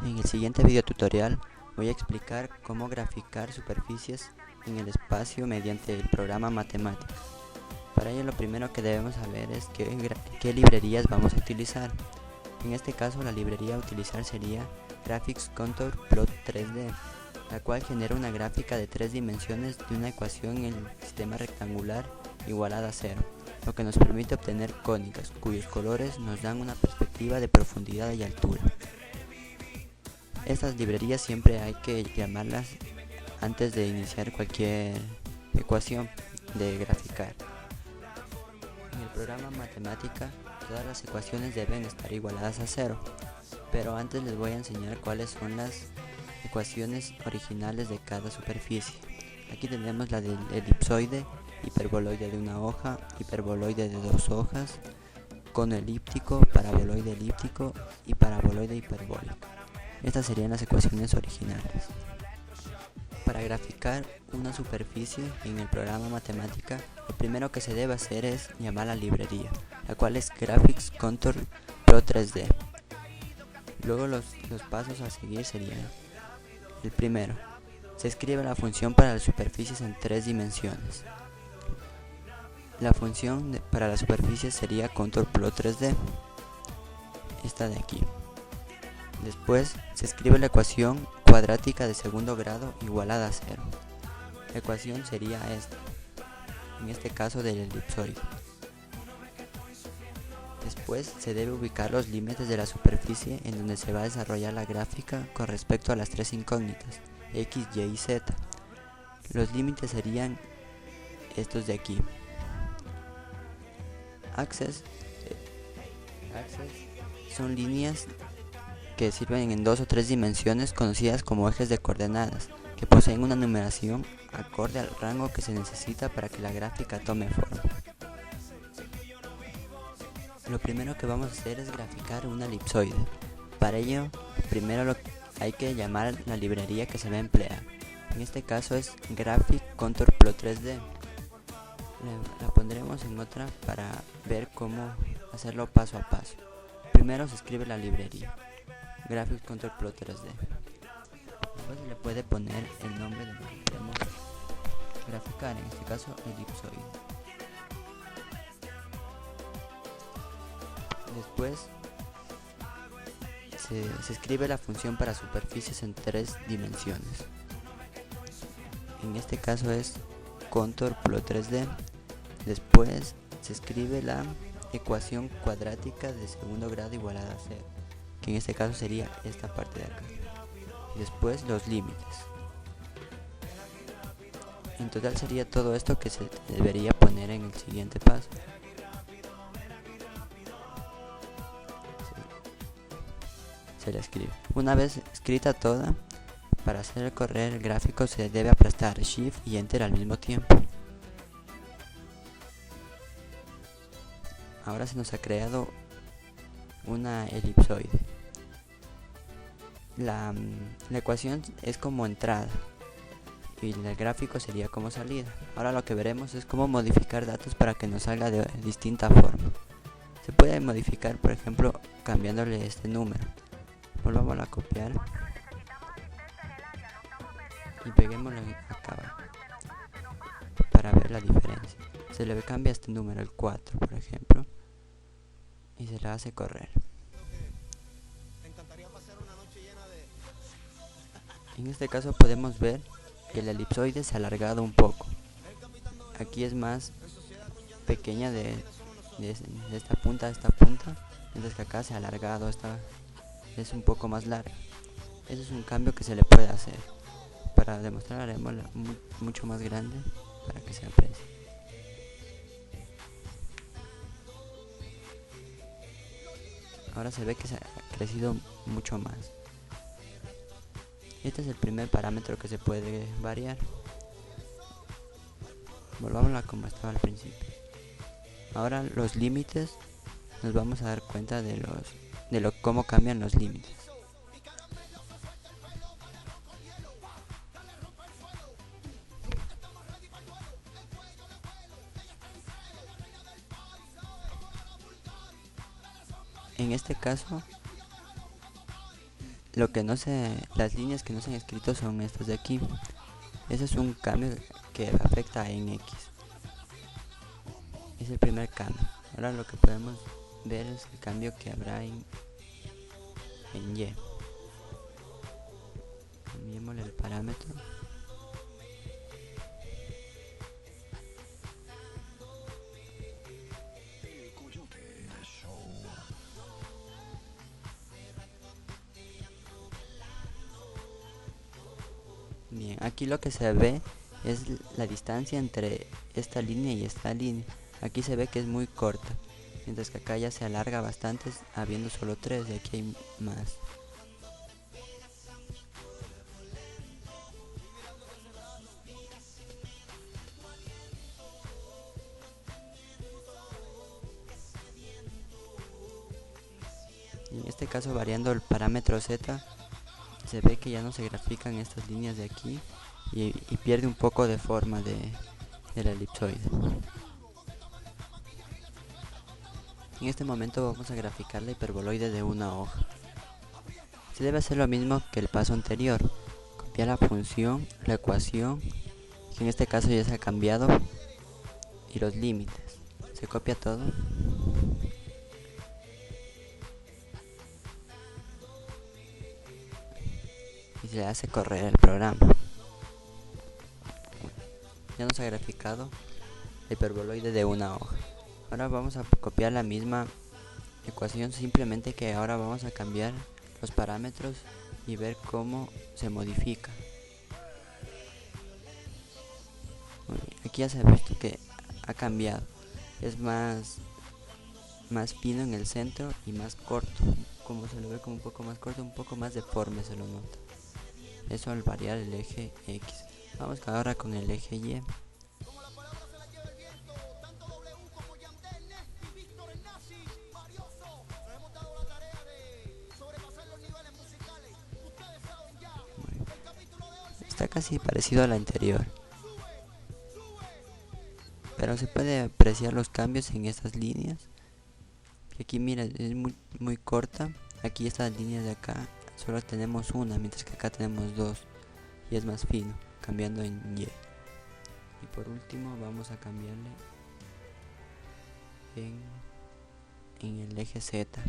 En el siguiente video tutorial voy a explicar cómo graficar superficies en el espacio mediante el programa Mathematica. Para ello lo primero que debemos saber es qué librerías vamos a utilizar. En este caso la librería a utilizar sería Graphics Contour Plot 3D, la cual genera una gráfica de 3 dimensiones de una ecuación en el sistema rectangular igualada a 0, lo que nos permite obtener cónicas cuyos colores nos dan una perspectiva de profundidad y altura. Estas librerías siempre hay que llamarlas antes de iniciar cualquier ecuación de graficar. En el programa Mathematica todas las ecuaciones deben estar igualadas a 0, pero antes les voy a enseñar cuáles son las ecuaciones originales de cada superficie. Aquí tenemos la del elipsoide, hiperboloide de una hoja, hiperboloide de 2 hojas, cono elíptico, paraboloide elíptico y paraboloide hiperbólico. Estas serían las ecuaciones originales. Para graficar una superficie en el programa Mathematica, lo primero que se debe hacer es llamar a la librería, la cual es Graphics Contour Pro 3D. Luego los pasos a seguir serían: el primero, se escribe la función para las superficies en 3 dimensiones. La función para la superficie sería Contour Plot 3D, esta de aquí. Después se escribe la ecuación cuadrática de segundo grado igualada a 0. La ecuación sería esta, en este caso del elipsoide. Después se debe ubicar los límites de la superficie en donde se va a desarrollar la gráfica con respecto a las 3 incógnitas, x, y y z. Los límites serían estos de aquí. Axes son líneas que sirven en 2 o 3 dimensiones conocidas como ejes de coordenadas, que poseen una numeración acorde al rango que se necesita para que la gráfica tome forma. Lo primero que vamos a hacer es graficar una elipsoide. Para ello, primero hay que llamar a la librería que se va a emplear. En este caso es Graphic Contour Plot 3D. La pondremos en otra para ver cómo hacerlo paso a paso. Primero se escribe la librería Graphics Contour Plot 3D. Después se le puede poner el nombre de lo que queremos graficar, en este caso elipsoide. Después se escribe la función para superficies en 3 dimensiones. En este caso es Contour Plot 3D. Después se escribe la ecuación cuadrática de segundo grado igualada a 0, que en este caso sería esta parte de acá. Y después los límites. En total sería todo esto que se debería poner en el siguiente paso. Se la escribe. Una vez escrita toda, para hacer correr el gráfico se debe aplastar Shift y Enter al mismo tiempo. Ahora se nos ha creado una elipsoide. La ecuación es como entrada y el gráfico sería como salida. Ahora lo que veremos es cómo modificar datos para que nos salga de distinta forma. Se puede modificar, por ejemplo, cambiándole este número. Volvamos a copiar y peguémoslo acá para ver la diferencia. Se le cambia este número, el 4 por ejemplo, y se le hace correr. En este caso podemos ver que el elipsoide se ha alargado un poco. Aquí es más pequeña de esta punta a esta punta, mientras que acá se ha alargado, esta es un poco más larga. Ese es un cambio que se le puede hacer. Para demostrar haremos mucho más grande para que se aprecie. Ahora se ve que se ha crecido mucho más. Este es el primer parámetro que se puede variar. Volvámosla como estaba al principio. Ahora los límites, nos vamos a dar cuenta de cómo cambian los límites. En este caso las líneas que no se han escrito son estas de aquí. Ese es un cambio que afecta en X. Es el primer cambio. Ahora lo que podemos ver es el cambio que habrá en Y. Cambiémosle el parámetro. Bien, aquí lo que se ve es la distancia entre esta línea y esta línea. Aquí se ve que es muy corta, mientras que acá ya se alarga bastante, habiendo solo 3 y aquí hay más. Y en este caso, variando el parámetro Z, se ve que ya no se grafican estas líneas de aquí y pierde un poco de forma del elipsoide. En este momento vamos a graficar la hiperboloide de una hoja. Se debe hacer lo mismo que el paso anterior, copiar la función, la ecuación, que en este caso ya se ha cambiado, y los límites. Se copia todo. Y se hace correr el programa. Ya nos ha graficado la hiperboloide de una hoja. Ahora vamos a copiar la misma ecuación, simplemente que ahora vamos a cambiar los parámetros y ver cómo se modifica. Aquí ya se ha visto que ha cambiado. Es más fino en el centro y más corto. Como se lo ve como un poco más corto, un poco más deforme se lo nota. Eso al variar el eje X. Vamos ahora con el eje Y. Está casi parecido al anterior, pero se puede apreciar los cambios en estas líneas. Aquí mira, es muy corta. Aquí estas líneas de acá solo tenemos una, mientras que acá tenemos dos, y es más fino, cambiando en Y. Y por último vamos a cambiarle en el eje Z.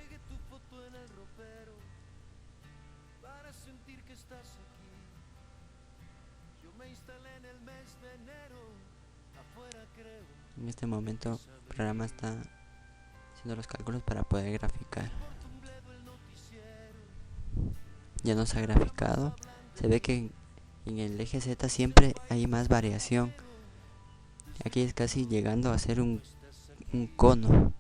En este momento el programa está haciendo los cálculos para poder graficar. Ya nos ha graficado. Se ve que en el eje Z siempre hay más variación. Aquí es casi llegando a ser un cono.